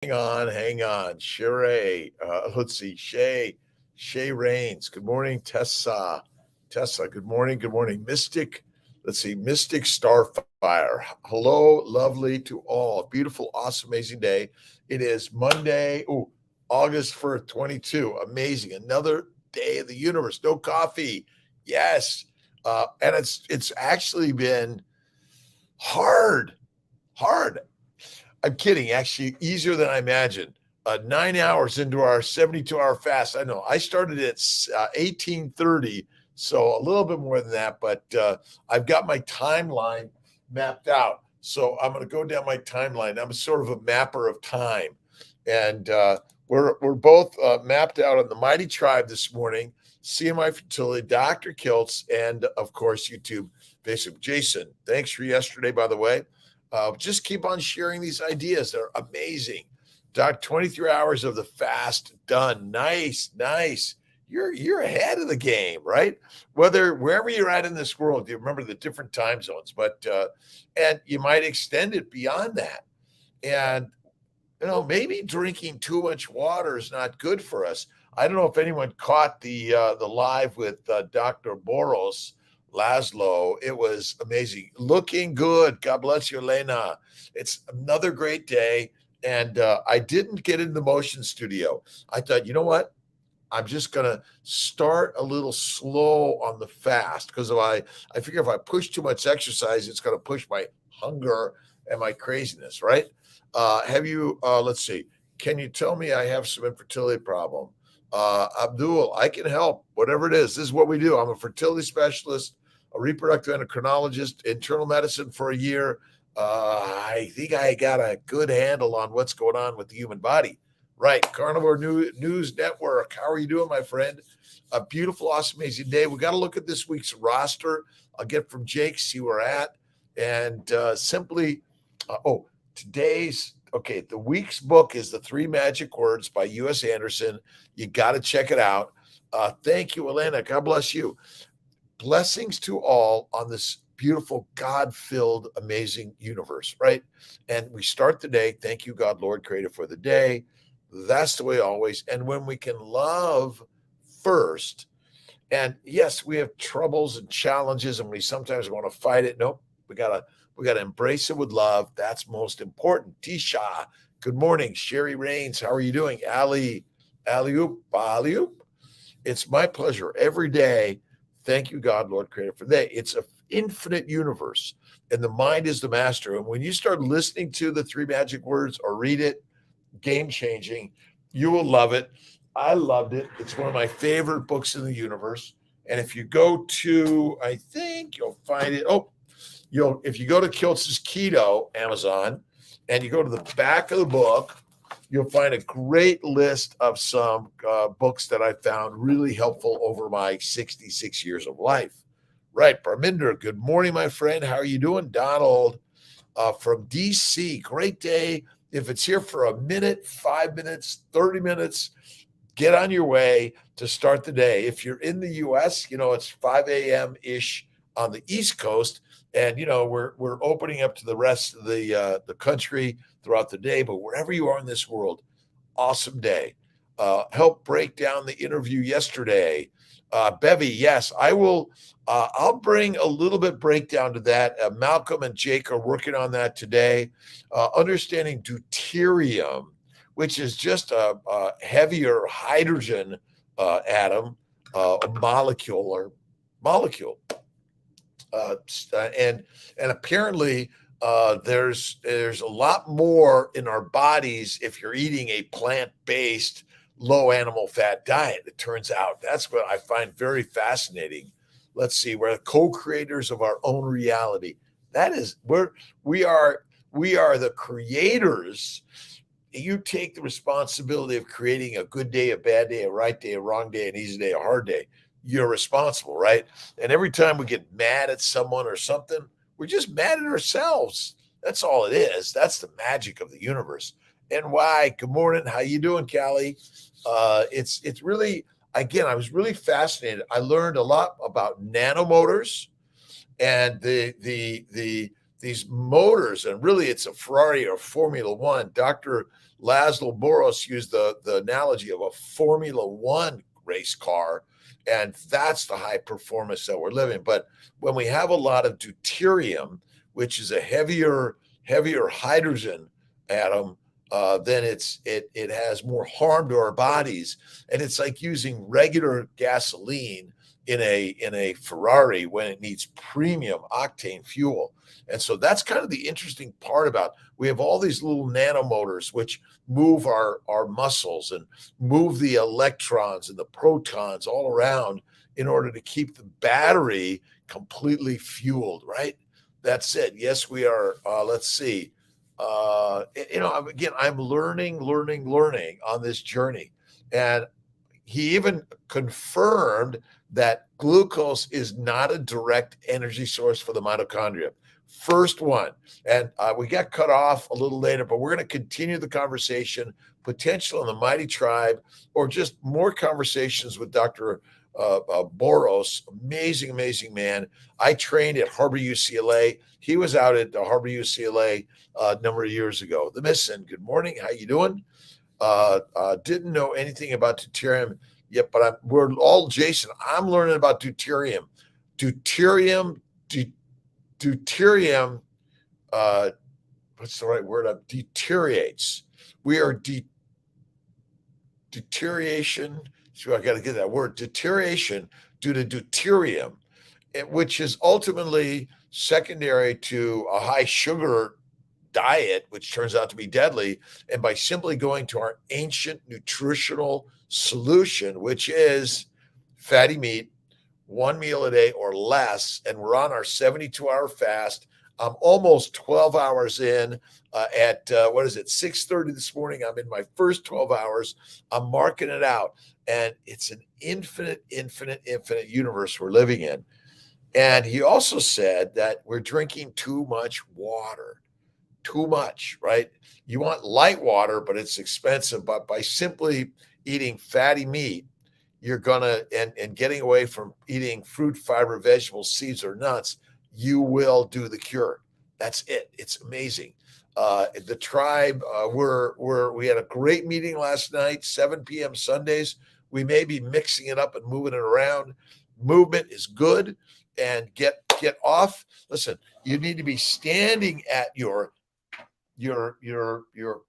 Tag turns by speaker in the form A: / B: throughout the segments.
A: Hang on. Sheree, let's see. Shay Rains. Good morning, Tessa. Tessa, good morning. Good morning. Mystic Starfire. Hello, lovely to all. Beautiful, awesome, amazing day. It is Monday, August 1st, 22. Amazing. Another day of the universe. No coffee. Yes. And it's actually been hard. Hard. I'm kidding. Actually, easier than I imagined. 9 hours into our 72-hour fast. I know I started at 18:30, so a little bit more than that. But I've got my timeline mapped out. So I'm going to go down my timeline. I'm sort of a mapper of time, and we're both mapped out on the Mighty Tribe this morning. CNY Fertility, Dr. Kiltz, and of course YouTube. Basic Jason. Thanks for yesterday, by the way. Just keep on sharing these ideas. They're amazing. Doc, 23 hours of the fast done. Nice. You're ahead of the game, right? Wherever you're at in this world, you remember the different time zones, but and you might extend it beyond that. And maybe drinking too much water is not good for us. I don't know if anyone caught the live with Dr. Boros Laszlo. It was amazing. Looking good. God bless you, Elena. It's another great day. And I didn't get in the motion studio. I thought, you know what? I'm just going to start a little slow on the fast because I figure if I push too much exercise, it's going to push my hunger and my craziness, right? Let's see. Can you tell me I have some infertility problem? Abdul, I can help. Whatever it is, this is what we do. I'm a fertility specialist, a reproductive endocrinologist, internal medicine for a year. I think I got a good handle on what's going on with the human body. Right. Carnivore News Network. How are you doing, my friend? A beautiful, awesome, amazing day. We got to look at this week's roster. I'll get from Jake, see where we're at. And the week's book is The Three Magic Words by U.S. Anderson. You got to check it out. Thank you, Elena. God bless you. Blessings to all on this beautiful, God-filled, amazing universe, right? And we start the day. Thank you, God, Lord, Creator, for the day. That's the way always. And when we can love first, and yes, we have troubles and challenges, and we sometimes want to fight it. Nope, we gotta embrace it with love. That's most important. Tisha, good morning. Sherry Rains, how are you doing? Alley-oop. It's my pleasure every day. Thank you, God, Lord, Creator, for that. It's an infinite universe, and the mind is the master. And when you start listening to the Three Magic Words or read it, game-changing. You will love it. I loved it. It's one of my favorite books in the universe. And if you go to, I think you'll find it. If you go to Kiltz's Keto, Amazon, and you go to the back of the book, you'll find a great list of some books that I found really helpful over my 66 years of life. Right. Parminder, good morning, my friend. How are you doing? Donald from DC. Great day. If it's here for a minute, 5 minutes, 30 minutes, get on your way to start the day. If you're in the U.S., it's 5 a.m.-ish on the East Coast, and we're opening up to the rest of the country throughout the day. But wherever you are in this world, awesome day. Help break down the interview yesterday. Bevy, yes, I will. I'll bring a little bit breakdown to that. Malcolm and Jake are working on that today. Understanding deuterium, which is just a heavier hydrogen atom, molecule. And apparently there's a lot more in our bodies if you're eating a plant-based low animal fat diet. It turns out that's what I find very fascinating. Let's see, we're the co-creators of our own reality. That is we are the creators. You take the responsibility of creating a good day, a bad day, a right day, a wrong day, an easy day, a hard day. You're responsible, right? And every time we get mad at someone or something, we're just mad at ourselves. That's all it is. That's the magic of the universe. NY, good morning. How you doing, Callie? It's really, again, I was really fascinated. I learned a lot about nanomotors and the these motors, and really it's a Ferrari or Formula One. Dr. Laszlo Boros used the analogy of a Formula One race car, and that's the high performance that we're living. But when we have a lot of deuterium, which is a heavier hydrogen atom, then it has more harm to our bodies, and it's like using regular gasoline in a Ferrari when it needs premium octane fuel. And so that's kind of the interesting part about, we have all these little nanomotors which move our muscles and move the electrons and the protons all around in order to keep the battery completely fueled, right? That's it. Yes, we are. Let's see. Again, I'm learning on this journey. And he even confirmed that glucose is not a direct energy source for the mitochondria. First one. And we got cut off a little later, but we're going to continue the conversation, potential in the Mighty Tribe, or just more conversations with Dr. Boros. Amazing man. I trained at Harbor UCLA. He was out at Harbor UCLA a number of years ago. The Missin, good morning. How you doing? Didn't know anything about deuterium yet, but we're all, Jason, I'm learning about deuterium. Deuterium, what's the right word? Deteriorates. We are deterioration. So I got to get that word, deterioration, due to deuterium, which is ultimately secondary to a high sugar diet, which turns out to be deadly. And by simply going to our ancient nutritional solution, which is fatty meat, one meal a day or less, and we're on our 72-hour fast. I'm almost 12 hours in at 6:30 this morning. I'm in my first 12 hours. I'm marking it out. And it's an infinite universe we're living in. And he also said that we're drinking too much water. Too much, right? You want light water, but it's expensive. But by simply eating fatty meat, you're gonna and getting away from eating fruit, fiber, vegetables, seeds, or nuts, you will do the cure. That's it. It's amazing. The tribe, we had a great meeting last night, 7 p.m. Sundays. We may be mixing it up and moving it around. Movement is good, and get off. Listen, you need to be standing at your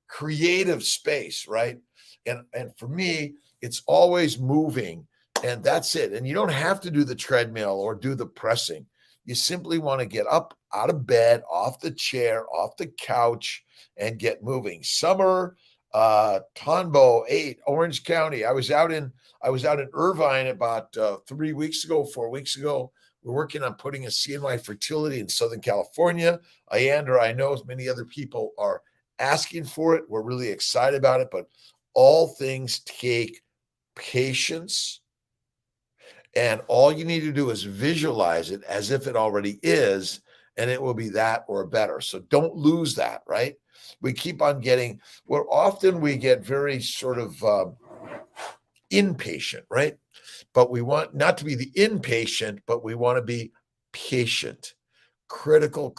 A: creative space, right? And for me, it's always moving, and that's it. And you don't have to do the treadmill or do the pressing. You simply want to get up out of bed, off the chair, off the couch, and get moving. Summer, Tonbo 8, Orange County. I was out in Irvine about 4 weeks ago. We're working on putting a CNY Fertility in Southern California. Ayandra, I know many other people are asking for it. We're really excited about it, but all things take patience. And all you need to do is visualize it as if it already is, and it will be that or better. So don't lose that, right? We keep on getting, we get very sort of impatient, right? But we want not to be the impatient, but we want to be patient. Critical.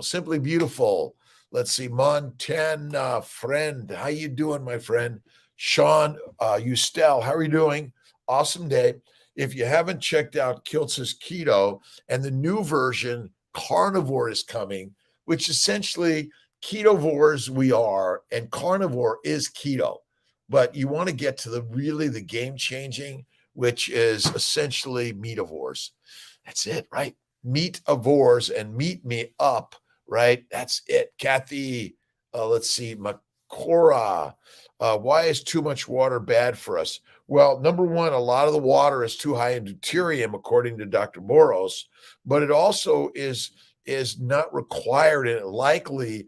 A: Simply beautiful. Let's see, Montana friend. How you doing, my friend? Sean Eustel, how are you doing? Awesome day. If you haven't checked out Kiltz's Keto, and the new version, Carnivore, is coming, which essentially ketovores we are, and carnivore is keto. But you want to get to the game changing, which is essentially meativores. That's it, right? Meatavores and meet me up, right? That's it. Kathy, let's see, Makora. Why is too much water bad for us? Well, number one, a lot of the water is too high in deuterium, according to Dr. Boros, but it also is not required, and it likely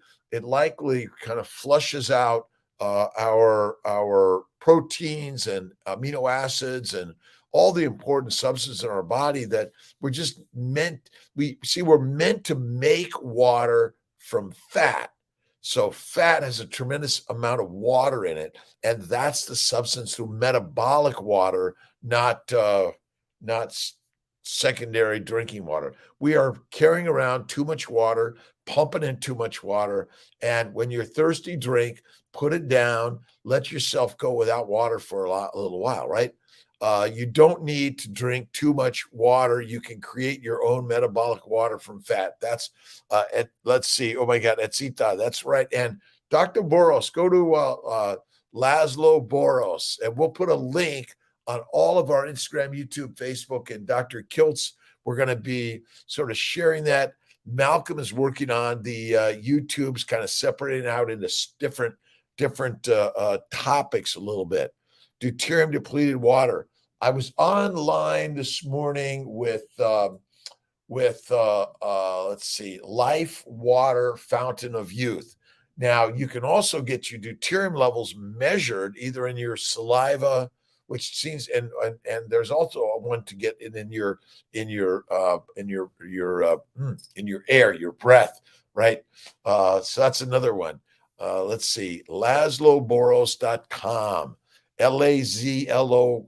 A: kind of flushes out our proteins and amino acids and all the important substances in our body that we're meant to make water from fat. So fat has a tremendous amount of water in it, and that's the substance through metabolic water, not secondary drinking water. We are carrying around too much water, pumping in too much water. And when you're thirsty, drink, put it down, let yourself go without water for a little while, right? You don't need to drink too much water. You can create your own metabolic water from fat. That's, let's see. Oh my God, Etzita, that's right. And Dr. Boros, go to Laszlo Boros, and we'll put a link on all of our Instagram, YouTube, Facebook, and Dr. Kiltz. We're going to be sort of sharing that. Malcolm is working on the YouTubes, kind of separating out into different topics a little bit. Deuterium depleted water. I was online this morning with let's see, Life Water Fountain of Youth. Now you can also get your deuterium levels measured either in your saliva, which seems, and there's also one to get in your air, your breath, right? So that's another one. Let's see, LazloBoros.com, LAZLOG.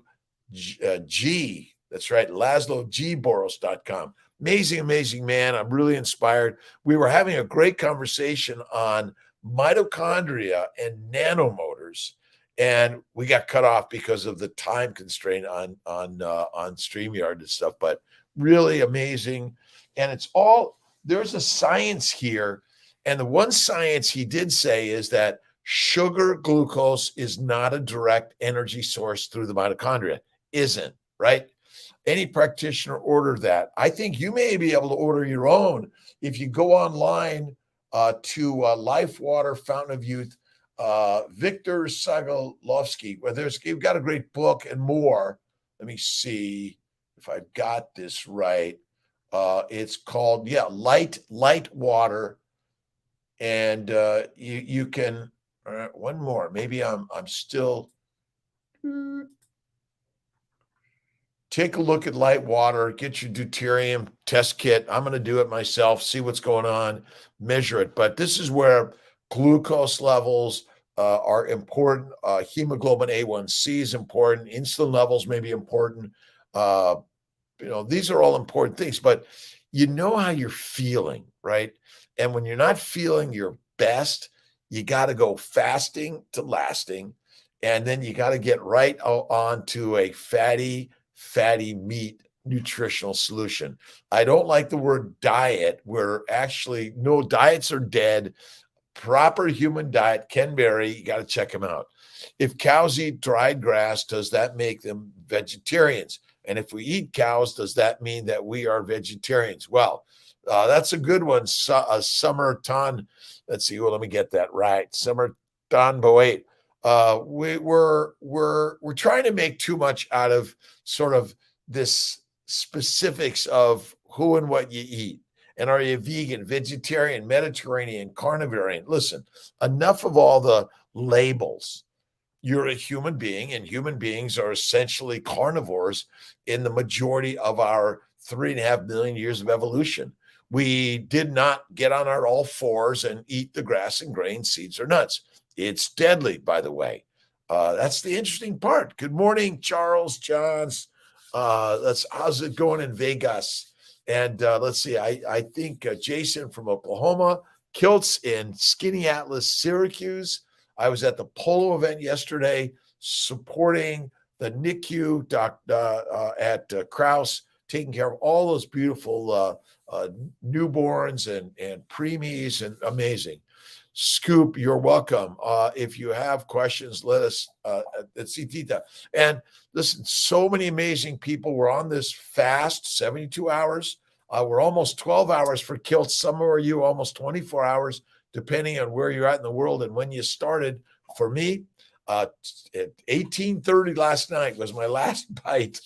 A: That's right, LazloGboros.com. Amazing man. I'm really inspired. We were having a great conversation on mitochondria and nanomotors, and we got cut off because of the time constraint on StreamYard and stuff. But really amazing, and it's all, there's a science here. And the one science he did say is that sugar glucose is not a direct energy source through the mitochondria. Isn't, right? Any practitioner order that. I think you may be able to order your own if you go online to Life Water Fountain of Youth, Victor Sagalovsky, where you've got a great book and more. Let me see if I've got this right. It's called, Light Water. And you can, one more, maybe I'm still, take a look at Light Water, get your deuterium test kit. I'm going to do it myself, see what's going on, measure it. But this is where glucose levels are important. Hemoglobin A1C is important. Insulin levels may be important. These are all important things, but you know how you're feeling, right? And when you're not feeling your best, you got to go fasting to lasting. And then you got to get right on to a fatty meat nutritional solution. I don't like the word diet, where actually, no, diets are dead. Proper human diet, Ken Berry, you got to check him out. If cows eat dried grass, does that make them vegetarians? And if we eat cows, does that mean that we are vegetarians? Well, that's a good one. Summer Ton. Let's see. Well, let me get that right. Summer Ton Boate. We're trying to make too much out of sort of this specifics of who and what you eat. And are you vegan, vegetarian, Mediterranean, carnivore? Listen, enough of all the labels. You're a human being, and human beings are essentially carnivores in the majority of our 3.5 million years of evolution. We did not get on our all fours and eat the grass and grain, seeds, or nuts. It's deadly, by the way. That's the interesting part. Good morning, Charles Johns. How's it going in Vegas? And let's see, I think Jason from Oklahoma, Kiltz in Skinny Atlas, Syracuse. I was at the polo event yesterday supporting the NICU at Krause, taking care of all those beautiful newborns and preemies, and amazing. Scoop, you're welcome. If you have questions, let us see Tita. And listen, so many amazing people. We're on this fast, 72 hours. We're almost 12 hours for Kiltz. Some of you almost 24 hours, depending on where you're at in the world and when you started. For me, at 18:30 last night was my last bite.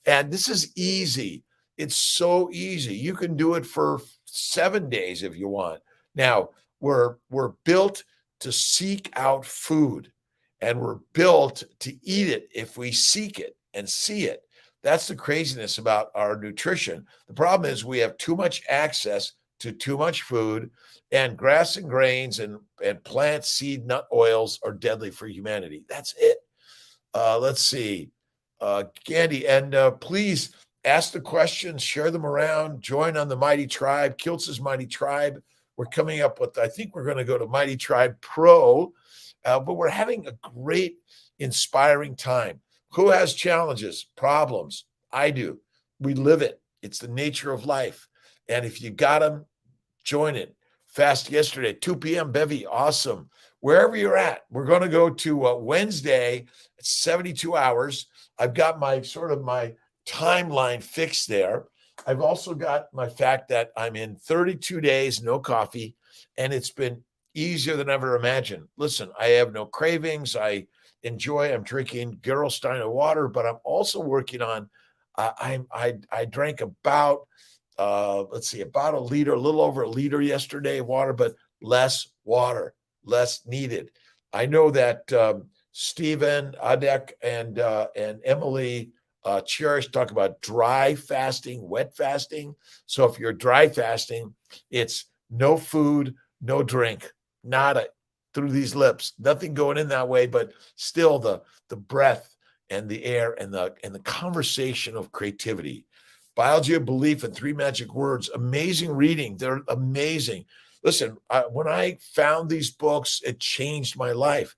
A: And this is easy. It's so easy. You can do it for 7 days if you want. Now, we're built to seek out food, and we're built to eat it if we seek it and see it. That's the craziness about our nutrition. The problem is we have too much access to too much food, and grass and grains and plant seed nut oils are deadly for humanity. That's it. Let's see. Gandhi, and please, Ask the questions, share them around, join on the Mighty Tribe, Kiltz's Mighty Tribe. We're coming up with, I think we're going to go to Mighty Tribe Pro, but we're having a great, inspiring time. Who has challenges, problems? I do. We live it. It's the nature of life. And if you got them, join it. Fast yesterday, 2 p.m. Bevy, awesome. Wherever you're at, we're going to go to Wednesday at 72 hours. I've got my timeline fixed there. I've also got my fact that I'm in 32 days, no coffee, and it's been easier than ever imagined. Listen, I have no cravings. I'm drinking Gerolsteiner water, but I'm also working on, I drank about about a liter, a little over a liter yesterday of water, but less water, less needed. I know that Stephen, Adek, and Emily Cherish talk about dry fasting, wet fasting. So if you're dry fasting, it's no food, no drink, nada through these lips, nothing going in that way, but still the breath and the air and the conversation of creativity. Biology of Belief in 3 Magic Words. Amazing reading. They're amazing. Listen, when I found these books, it changed my life.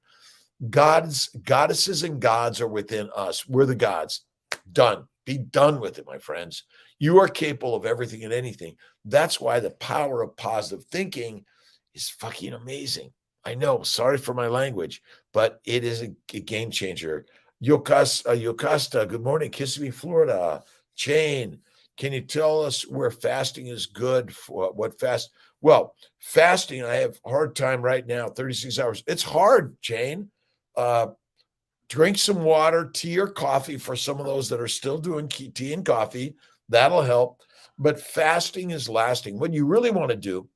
A: Goddesses and gods are within us. We're the gods. Done. Be done with it, my friends. You are capable of everything and anything. That's why the power of positive thinking is fucking amazing. I know. Sorry for my language, but it is a game changer. Yocasta, good morning. Kissimmee, Florida. Jane, can you tell us where fasting is good for what fast? Well, fasting, I have a hard time right now, 36 hours. It's hard, Jane. Drink some water, tea or coffee for some of those that are still doing tea and coffee. That'll help. But fasting is lasting. What you really want to do,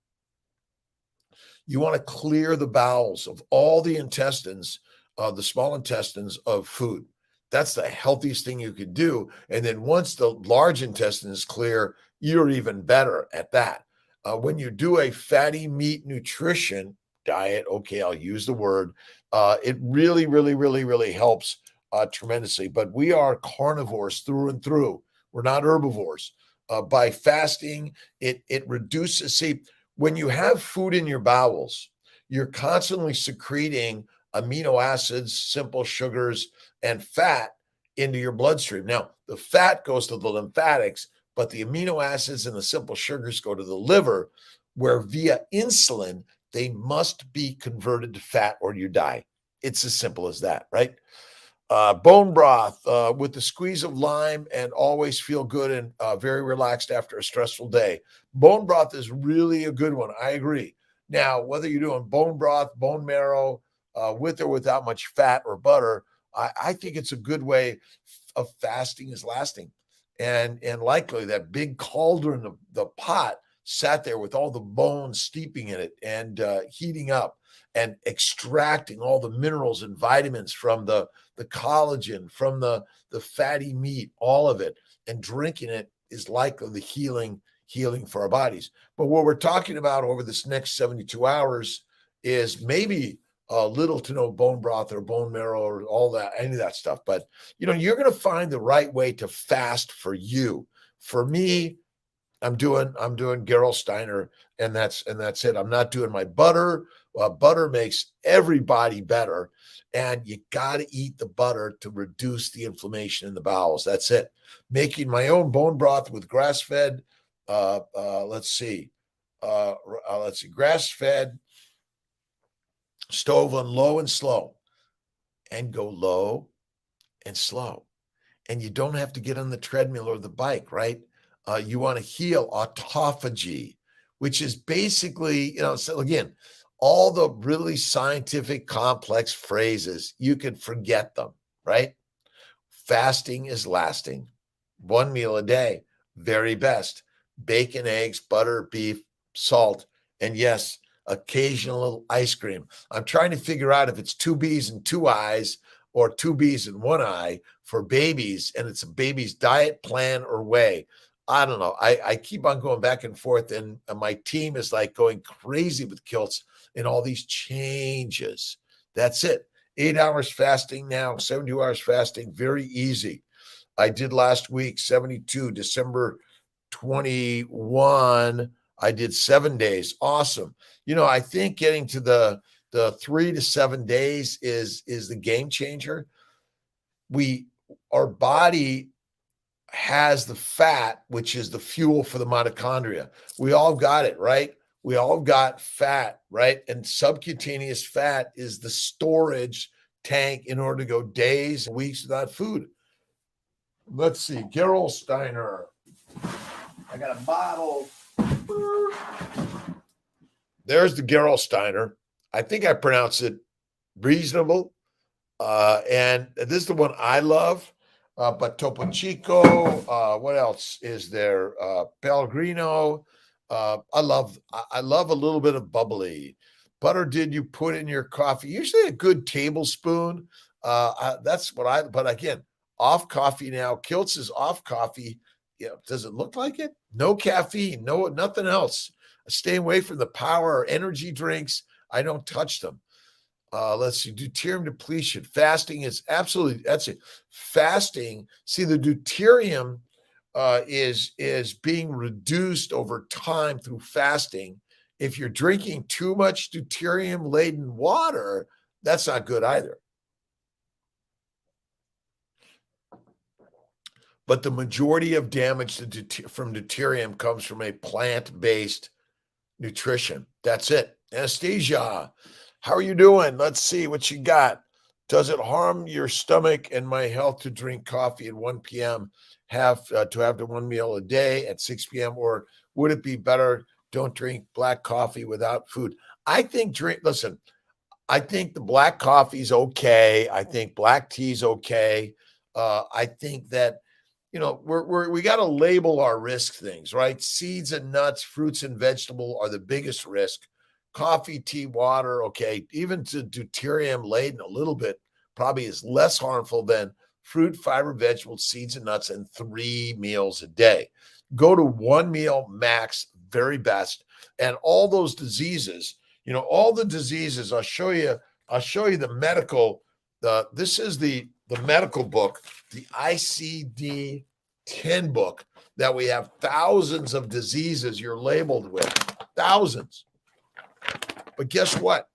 A: you want to clear the bowels of all the intestines, the small intestines of food. That's the healthiest thing you could do. And then once the large intestine is clear, you're even better at that. When you do a fatty meat nutrition diet, okay, I'll use the word, it really, really, really, really helps tremendously. But we are carnivores through and through. We're not herbivores. By fasting, it reduces. See, when you have food in your bowels, you're constantly secreting amino acids, simple sugars, and fat into your bloodstream. Now, the fat goes to the lymphatics, but the amino acids and the simple sugars go to the liver, where via insulin, they must be converted to fat or you die. It's as simple as that, right? Bone broth with the squeeze of lime and always feel good and very relaxed after a stressful day. Bone broth is really a good one. I agree. Now, whether you're doing bone broth, bone marrow, with or without much fat or butter, I think it's a good way of fasting is lasting. And likely that big cauldron, the pot sat there with all the bones steeping in it and heating up and extracting all the minerals and vitamins from the collagen, from the fatty meat, all of it, and drinking it is likely the healing for our bodies. But what we're talking about over this next 72 hours is maybe little to no bone broth or bone marrow or all that, any of that stuff. But you're going to find the right way to fast for you. For me, I'm doing Gerolsteiner, and that's it. I'm not doing my butter. Butter makes everybody better, and you got to eat the butter to reduce the inflammation in the bowels. That's it. Making my own bone broth with grass-fed. Grass-fed, stove on low and slow, and go low and slow. And you don't have to get on the treadmill or the bike, right? You want to heal autophagy, which is basically, so again, all the really scientific complex phrases, you can forget them, right? Fasting is lasting. 1 meal a day, very best. Bacon, eggs, butter, beef, salt, and yes, occasional ice cream. I'm trying to figure out if it's 2 B's and 2 I's or 2 B's and 1 I for babies, and it's a baby's diet plan or way. I don't know. I keep on going back and forth, and my team is like going crazy with Kiltz and all these changes. That's it. 8 hours fasting now, 72 hours fasting, very easy. I did last week, 72, December 21. I did 7 days. Awesome. I think getting to the 3 to 7 days is the game changer. Our body has the fat, which is the fuel for the mitochondria. We all got it, right? We all got fat, right? And subcutaneous fat is the storage tank in order to go days and weeks without food. Let's see, Gerolsteiner. I got a bottle. There's the Gerolsteiner. I think I pronounced it reasonable. And this is the one I love. But Topo Chico, what else is there? Pellegrino. I love a little bit of bubbly. Butter did you put in your coffee? Usually a good tablespoon. That's what but again, off coffee now. Kiltz is off coffee. Does it look like it? No caffeine, nothing else. Stay away from the power or energy drinks. I don't touch them. Let's see, deuterium depletion. Fasting is absolutely, that's it. Fasting, see, the deuterium is being reduced over time through fasting. If you're drinking too much deuterium-laden water, that's not good either. But the majority of damage from deuterium comes from a plant-based nutrition. That's it. Anastasia, how are you doing? Let's see what you got. Does it harm your stomach and my health to drink coffee at 1 p.m., have the one meal a day at 6 p.m., or would it be better don't drink black coffee without food? I think I think the black coffee is okay. I think black tea is okay. I think that we got to label our risk things, right? Seeds and nuts, fruits and vegetable are the biggest risk. Coffee, tea, water, okay. Even to deuterium laden a little bit probably is less harmful than fruit, fiber, vegetables, seeds and nuts, and 3 meals a day. Go to 1 meal max, very best. And all those diseases, all the diseases, I'll show you the medical, this is the medical book, the ICD-10 book, that we have thousands of diseases you're labeled with, thousands. But guess what?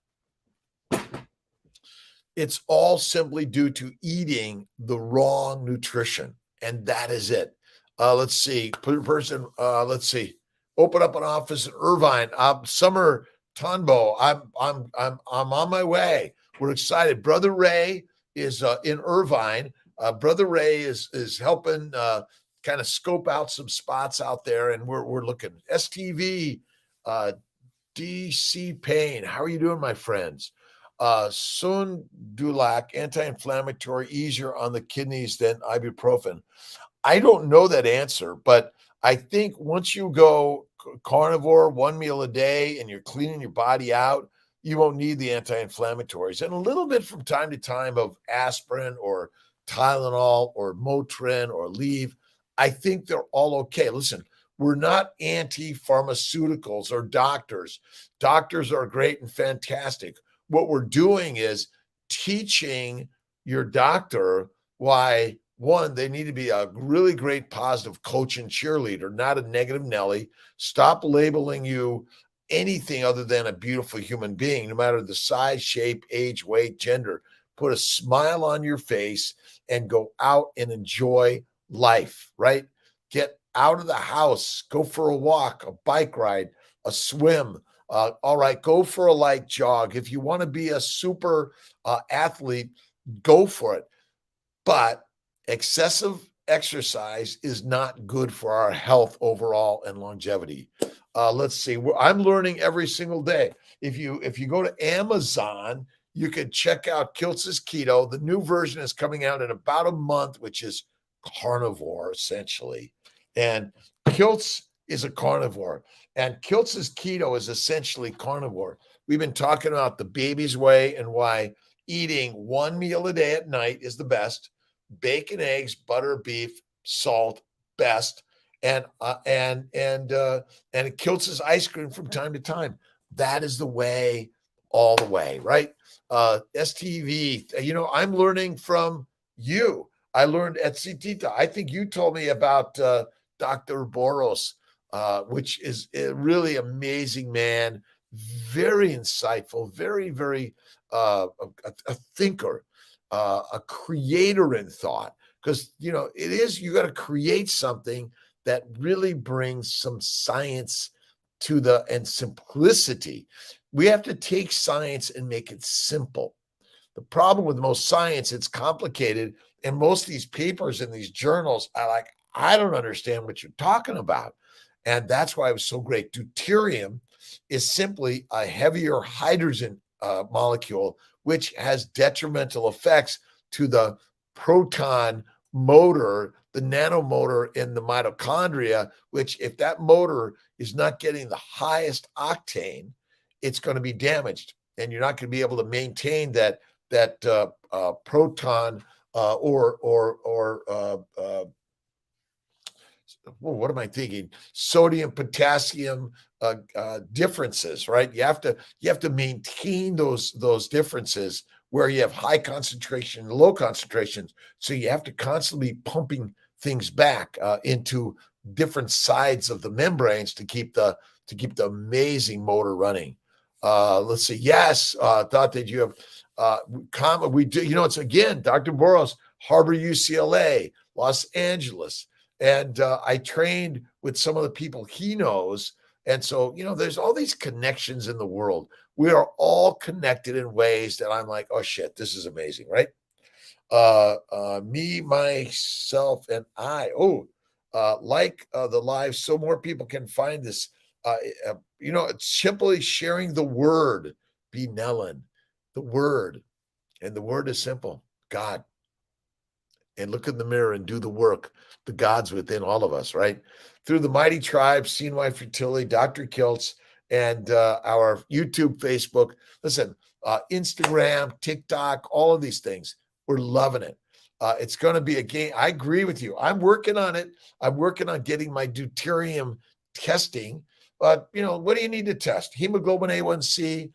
A: It's all simply due to eating the wrong nutrition, and that is it. Let's see, let's see. Open up an office in Irvine. Summer Tonbo. I'm on my way. We're excited. Brother Ray is in Irvine. Brother Ray is helping kind of scope out some spots out there, and we're looking. STV, DC Pain. How are you doing, my friends? Sun Dulac, anti-inflammatory, easier on the kidneys than ibuprofen. I don't know that answer, but I think once you go carnivore, 1 meal a day, and you're cleaning your body out, you won't need the anti-inflammatories. And a little bit from time to time of aspirin or Tylenol or Motrin or Aleve. I think they're all okay. Listen, we're not anti-pharmaceuticals or doctors. Doctors are great and fantastic. What we're doing is teaching your doctor why, one, they need to be a really great positive coach and cheerleader, not a negative Nelly. Stop labeling you anything other than a beautiful human being, no matter the size, shape, age, weight, gender. Put a smile on your face and go out and enjoy life, right? Get out of the house, go for a walk, a bike ride, a swim. All right, go for a light jog. If you want to be a super athlete, go for it. But excessive exercise is not good for our health overall and longevity. Let's see. I'm learning every single day. If you go to Amazon, you can check out Kiltz's Keto. The new version is coming out in about a month, which is carnivore essentially. And Kiltz is a carnivore, and Kiltz's Keto is essentially carnivore. We've been talking about the baby's way and why eating 1 meal a day at night is the best. Bacon, eggs, butter, beef, salt, best, and Kiltz's ice cream from time to time. That is the way, all the way, right? STV. I'm learning from you. I learned at Citita. I think you told me about Dr. Boros, which is a really amazing man, very insightful, very, very a thinker, a creator in thought. Because, you know, you got to create something that really brings some science and simplicity. We have to take science and make it simple. The problem with most science, it's complicated. And most of these papers in these journals are like, I don't understand what you're talking about. And that's why it was so great. Deuterium is simply a heavier hydrogen molecule, which has detrimental effects to the proton motor, the nanomotor in the mitochondria, which if that motor is not getting the highest octane, it's going to be damaged. And you're not going to be able to maintain that proton what am I thinking? Sodium, potassium differences, right? You have to maintain those differences where you have high concentration and low concentrations. So you have to constantly be pumping things back into different sides of the membranes to keep the amazing motor running. Let's see. Yes, thought that you have we do. You know, it's again Dr. Boros, Harbor, UCLA, Los Angeles. And I trained with some of the people he knows. And so, you know, there's all these connections in the world. We are all connected in ways that I'm like, oh, shit, this is amazing, right? Me, myself, and I. Like the live so more people can find this. You know, it's simply sharing the word, be Nellen, the word. And the word is simple, God. And look in the mirror and do the work. The God's within all of us, right? Through the mighty tribe, CNY Fertility, Dr. Kiltz, and our YouTube, Facebook. Listen, Instagram, TikTok, all of these things. We're loving it. It's going to be a game. I agree with you. I'm working on it. I'm working on getting my deuterium testing. But, you know, what do you need to test? Hemoglobin A1C,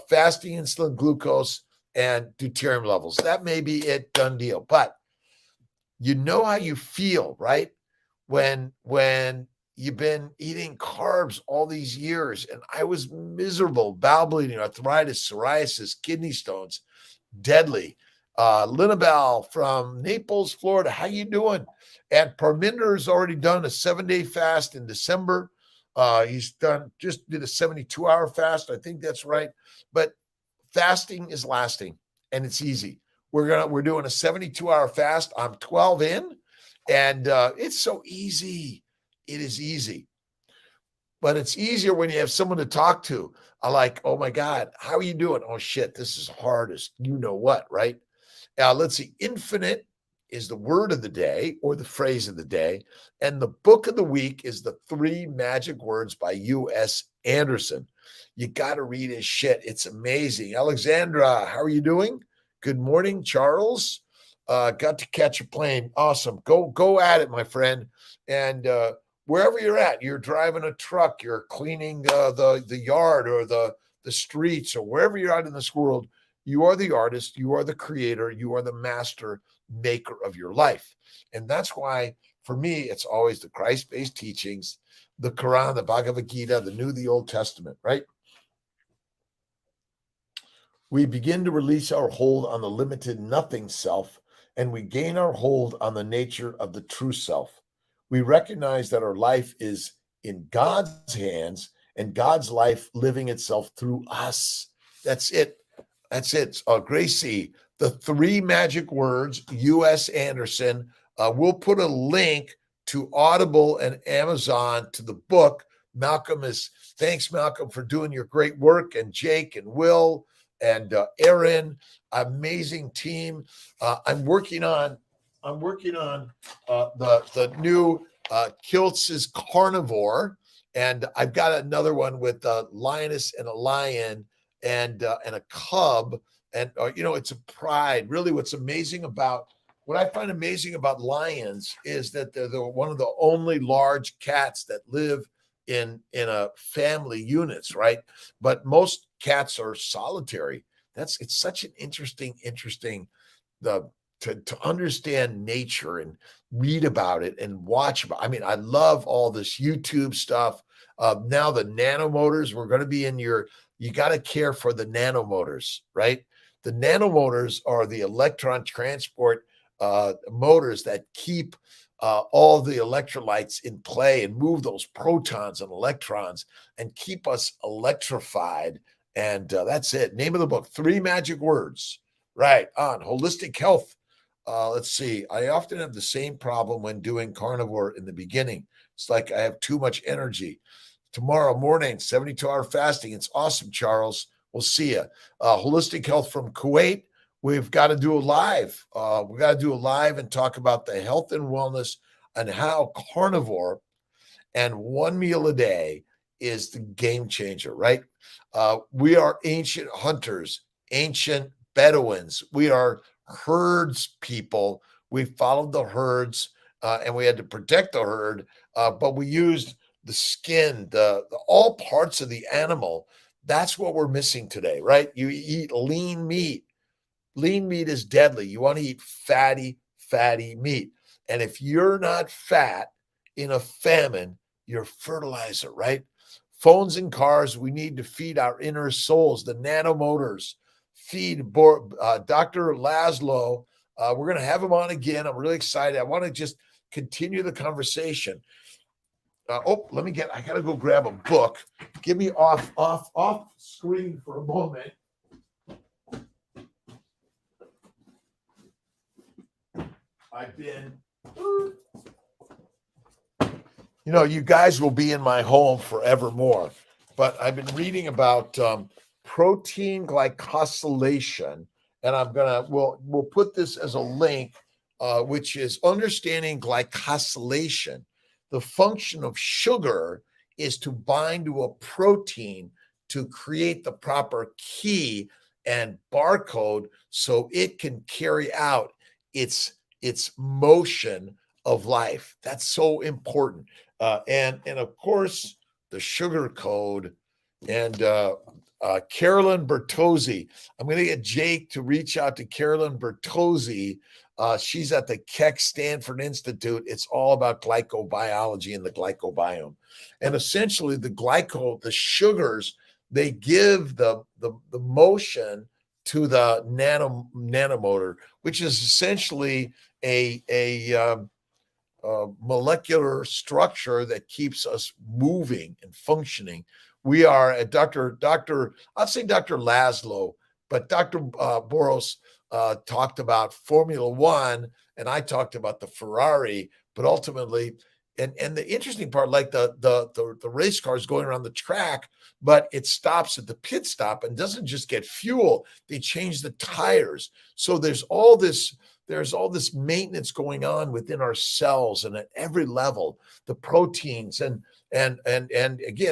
A: fasting insulin glucose, and deuterium levels. That may be it, done deal. But you know how you feel, right? When you've been eating carbs all these years, and I was miserable, bowel bleeding, arthritis, psoriasis, kidney stones, deadly. Linabal from Naples, Florida, how you doing? And Parminder's already done a 7-day fast in December. He's just did a 72-hour fast. I think that's right. But fasting is lasting, and it's easy. We're doing a 72-hour fast. I'm 12 in, and it's so easy. It is easy, but it's easier when you have someone to talk to. I like, oh my God, how are you doing? Oh shit, this is hardest. You know what, right? Let's see. Infinite is the word of the day or the phrase of the day, and the book of the week is the 3 Magic Words by U.S. Anderson. You got to read his shit. It's amazing. Alexandra, how are you doing? Good morning, Charles. Got to catch a plane. Awesome. Go at it, my friend. And wherever you're at, you're driving a truck, you're cleaning the yard or the streets, or wherever you're at in this world, you are the artist, you are the creator, you are the master maker of your life. And that's why, for me, it's always the Christ-based teachings, the Quran, the Bhagavad Gita, the New, the Old Testament, right? We begin to release our hold on the limited nothing self, and we gain our hold on the nature of the true self. We recognize that our life is in God's hands and God's life living itself through us. That's it. That's it. Gracie, the 3 Magic Words, U.S. Anderson. We'll put a link to Audible and Amazon to the book. Thanks, Malcolm, for doing your great work, and Jake and Will and Aaron, amazing team. I'm working on the new Kiltz's Carnivore, and I've got another one with a lioness and a lion and a cub, and you know, it's a pride. Really, what I find amazing about lions is that they're one of the only large cats that live in a family units, right? But most cats are solitary. It's such an interesting to understand nature and read about it and watch about. I mean, I love all this YouTube stuff. Now the nanomotors, we're going to be in you got to care for the nanomotors, right? The nanomotors are the electron transport motors that keep all the electrolytes in play and move those protons and electrons and keep us electrified. And that's it. Name of the book, 3 Magic Words, right, on holistic health. Let's see. I often have the same problem when doing carnivore in the beginning. It's like I have too much energy. Tomorrow morning, 72-hour fasting. It's awesome, Charles. We'll see you. Holistic Health from Kuwait. We've got to do a live. We got to do a live and talk about the health and wellness and how carnivore and 1 meal a day is the game changer, right? We are ancient hunters, ancient Bedouins. We are herds people. We followed the herds and we had to protect the herd, but we used the skin, the all parts of the animal. That's what we're missing today, right? You eat lean meat. Lean meat is deadly. You want to eat fatty meat. And if you're not fat in a famine, you're fertilizer, right? Phones and cars, we need to feed our inner souls, the nanomotors. Feed Dr. Laszlo. We're going to have him on again. I'm really excited. I want to just continue the conversation. I got to go grab a book. Give me off screen for a moment. You guys will be in my home forevermore, but I've been reading about protein glycosylation, and we'll put this as a link, which is understanding glycosylation. The function of sugar is to bind to a protein to create the proper key and barcode so it can carry out its motion of life. That's so important. And of course, the sugar code. And Carolyn Bertozzi. I'm going to get Jake to reach out to Carolyn Bertozzi. She's at the Keck Stanford Institute. It's all about glycobiology and the glycobiome. And essentially, the sugars, they give the motion to the nanomotor, which is essentially a molecular structure that keeps us moving and functioning. We are at Dr. Laszlo, but Dr. Boros talked about Formula One, and I talked about the Ferrari, but ultimately, and the interesting part, like the race cars going around the track, but it stops at the pit stop and doesn't just get fuel. They change the tires. So there's all this maintenance going on within our cells and at every level, the proteins and again,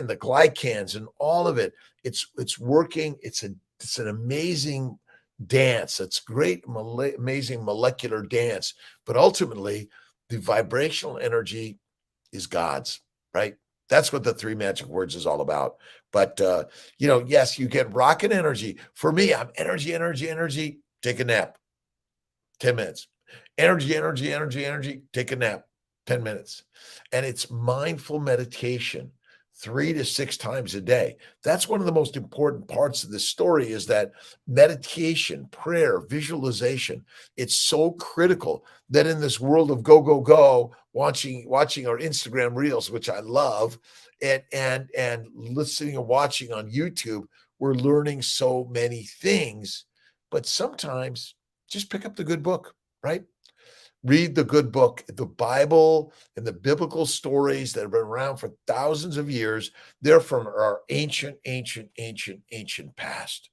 A: the glycans and all of it. It's working. It's an amazing dance. It's great, amazing molecular dance. But ultimately, the vibrational energy is God's, right? That's what the 3 Magic Words is all about. But, yes, you get rocket energy. For me, I'm energy, take a nap, 10 minutes. Energy, take a nap, 10 minutes. And it's mindful meditation 3 to 6 times a day. That's one of the most important parts of this story, is that meditation, prayer, visualization, it's so critical that in this world of go, watching our Instagram reels, which I love, and listening and watching on YouTube, we're learning so many things. But sometimes just pick up the good book, right? Read the good book. The Bible and the biblical stories that have been around for thousands of years, they're from our ancient past,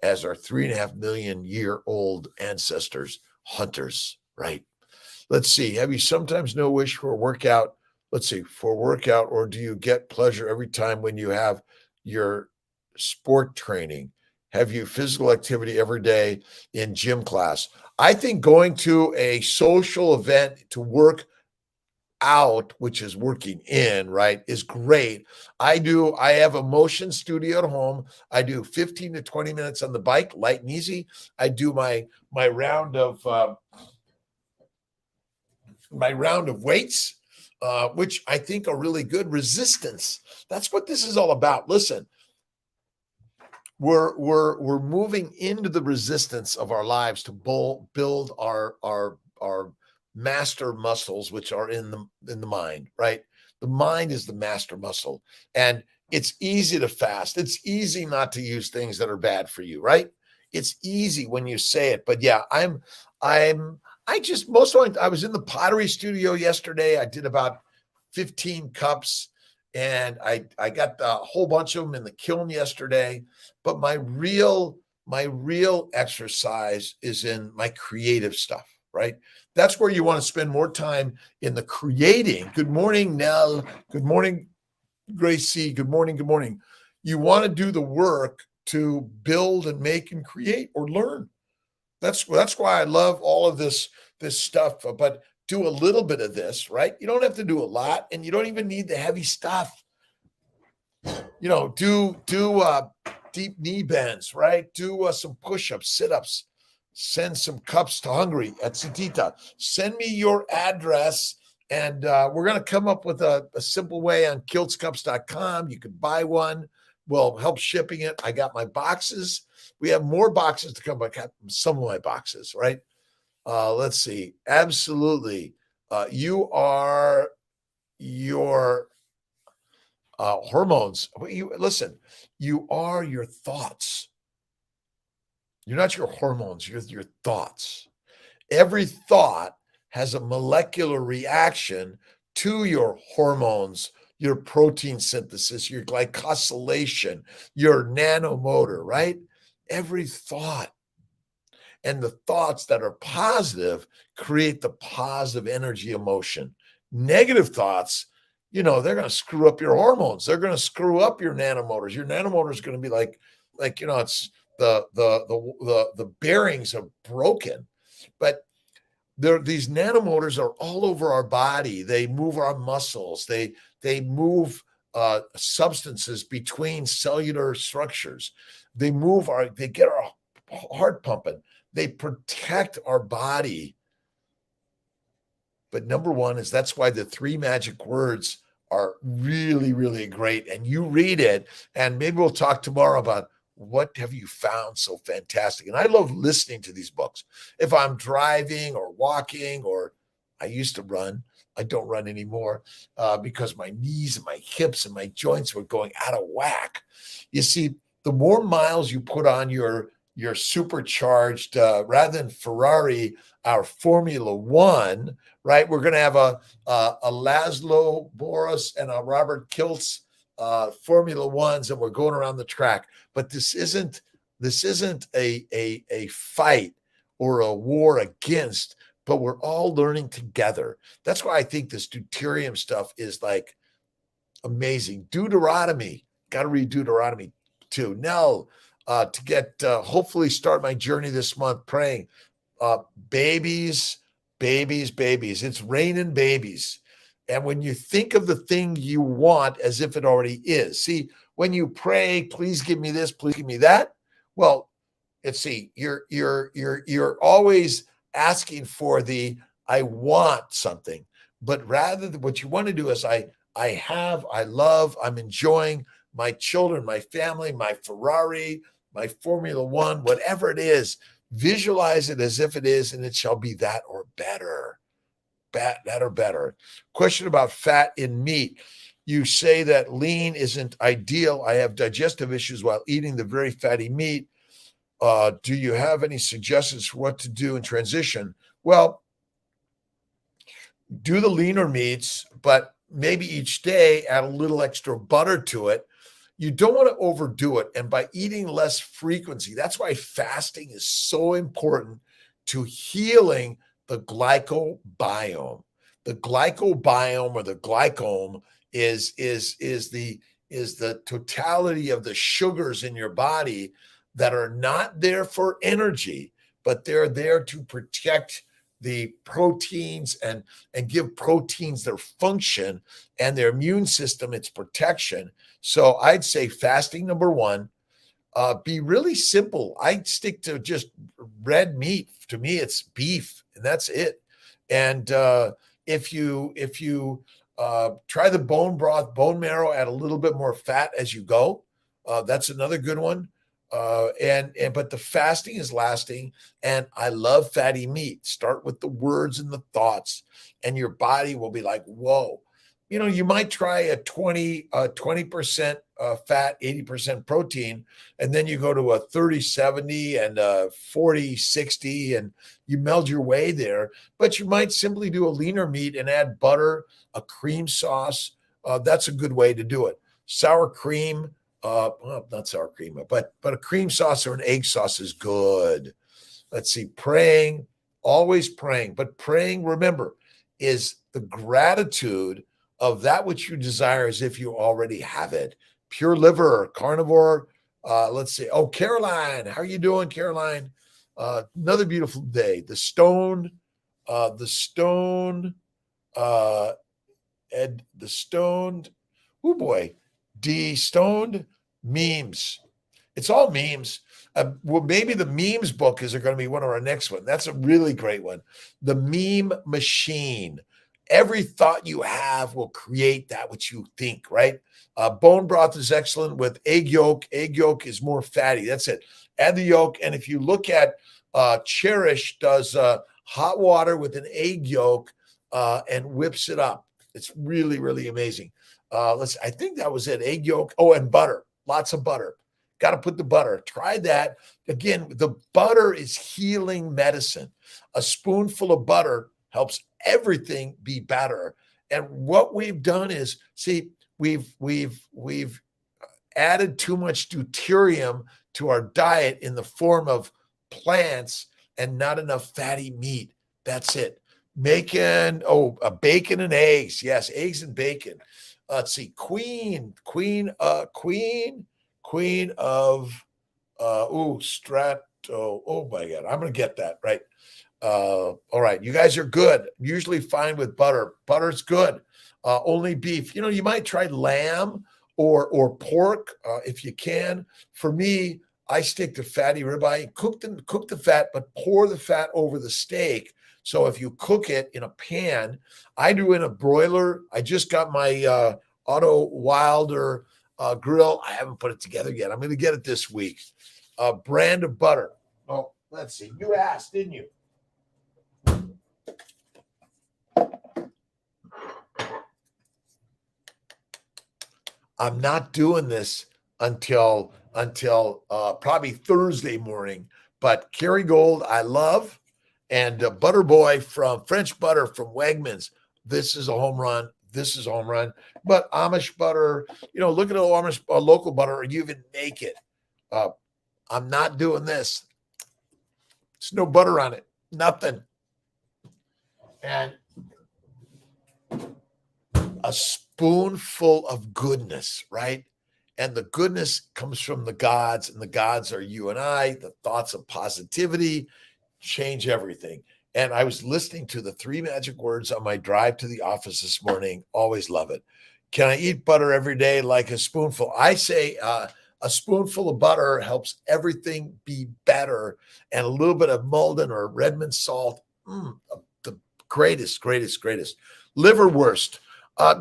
A: as our 3.5 million year old ancestors, hunters, right? Let's see. Have you sometimes no wish for a workout? Let's see, for a workout, or do you get pleasure every time when you have your sport training? Have you physical activity every day in gym class? I think going to a social event to work out, which is working in, right, is great. I have a motion studio at home. I do 15 to 20 minutes on the bike, light and easy. I do my round of my round of weights, which I think are really good. Resistance. That's what this is all about. Listen, we're moving into the resistance of our lives to build our master muscles, which are in the mind, right? The mind is the master muscle, and it's easy to fast. It's easy not to use things that are bad for you, right? It's easy when you say it, but yeah, I just I was in the pottery studio yesterday. I did about 15 cups, and I got a whole bunch of them in the kiln yesterday. But my real exercise is in my creative stuff, right? That's where you want to spend more time in the creating. Good morning, Nell. Good morning, Gracie. Good morning. Good morning. You want to do the work to build and make and create or learn. That's why I love all of this stuff. But do a little bit of this, right? You don't have to do a lot, and you don't even need the heavy stuff. Do deep knee bends, right? Do some push-ups, sit-ups. Send some cups to Hungary at Sitita. Send me your address, and we're going to come up with a simple way on kiltzcups.com. You can buy one. We'll help shipping it. I got my boxes. We have more boxes to come. I got some of my boxes, right? Let's see. Absolutely. You are your hormones. Listen, you are your thoughts. You're not your hormones. You're your thoughts. Every thought has a molecular reaction to your hormones, your protein synthesis, your glycosylation, your nanomotor, right? Every thought. And the thoughts that are positive create the positive energy emotion. Negative thoughts, they're going to screw up your hormones. They're going to screw up your nanomotors. Your nanomotor is going to be like, it's the bearings are broken. But these nanomotors are all over our body. They move our muscles. They move substances between cellular structures. They get our heart pumping. They protect our body. But number one is that's why the 3 magic words are really, really great. And you read it, and maybe we'll talk tomorrow about what have you found so fantastic. And I love listening to these books. If I'm driving or walking, or I used to run, I don't run anymore because my knees and my hips and my joints were going out of whack. You see, the more miles you put on your supercharged, rather than Ferrari, our Formula One, right? We're going to have a Laszlo Boris and a Robert Kiltz Formula Ones, and we're going around the track. But this isn't a fight or a war against, but we're all learning together. That's why I think this deuterium stuff is like amazing. Deuteronomy, got to read Deuteronomy too. Nell, to get hopefully start my journey this month praying. Babies. It's raining babies. And when you think of the thing you want as if it already is, see, when you pray, please give me this, please give me that. Well, you're always asking for the I want something, but rather than what you want to do is I love, I'm enjoying my children, my family, my Ferrari, my Formula One, whatever it is. Visualize it as if it is, and it shall be that or better. That or better. Question about fat in meat. You say that lean isn't ideal. I have digestive issues while eating the very fatty meat. Do you have any suggestions for what to do in transition? Well, do the leaner meats, but maybe each day add a little extra butter to it. You don't want to overdo it. And by eating less frequency, that's why fasting is so important to healing the glycobiome. The glycobiome, or the glycome, is the totality of the sugars in your body that are not there for energy, but they're there to protect the proteins and give proteins their function and their immune system its protection. So I'd say fasting, number one. Be really simple. I stick to just red meat. To me, it's beef, and that's it. And if you try the bone broth, bone marrow, add a little bit more fat as you go. That's another good one. But the fasting is lasting, and I love fatty meat. Start with the words and the thoughts, and your body will be like, whoa. You might try a 20% fat, 80% protein, and then you go to a 30-70 and a 40-60, and you meld your way there. But you might simply do a leaner meat and add butter, a cream sauce. That's a good way to do it. Sour cream, well, not sour cream, but a cream sauce or an egg sauce is good. Let's see, praying, always praying. But praying, remember, is the gratitude of that which you desire as if you already have it. Pure liver, carnivore. Let's see. Oh, Caroline, how are you doing, Caroline? Another beautiful day. The stoned, oh boy, de-stoned memes. It's all memes. Well, maybe the memes book is going to be one of our next one. That's a really great one. The meme machine. Every thought you have will create that which you think, right? Bone broth is excellent with egg yolk. Egg yolk is more fatty. That's it. Add the yolk. And if you look at Cherish does hot water with an egg yolk and whips it up. It's really, really amazing. I think that was it. Egg yolk. Oh, and butter. Lots of butter. Got to put the butter. Try that. Again, the butter is healing medicine. A spoonful of butter helps everything be better. And what we've done is, see, we've added too much deuterium to our diet in the form of plants and not enough fatty meat. That's it. Bacon and eggs. Yes, eggs and bacon. Let's see, queen of strato. Oh my God, I'm gonna get that right. All right, you guys are good. Usually fine with butter. Butter's good. Only beef. You might try lamb or pork if you can. For me, I stick to fatty ribeye. Cook the fat, but pour the fat over the steak. So if you cook it in a pan, I do in a broiler. I just got my Otto Wilder grill. I haven't put it together yet. I'm going to get it this week. Brand of butter. Oh, let's see. You asked, didn't you? I'm not doing this until probably Thursday morning. But Kerrygold, I love, and Butter Boy from French Butter from Wegmans. This is a home run. This is a home run. But Amish butter, look at a Amish local butter, or you even make it. I'm not doing this. There's no butter on it. Nothing. And a spoonful of goodness, right? And the goodness comes from the gods, and the gods are you and I. The thoughts of positivity change everything. And I was listening to the 3 magic words on my drive to the office this morning. Always love it. Can I eat butter every day like a spoonful? I say a spoonful of butter helps everything be better. And a little bit of Malden or Redmond salt, the greatest. Liverwurst. I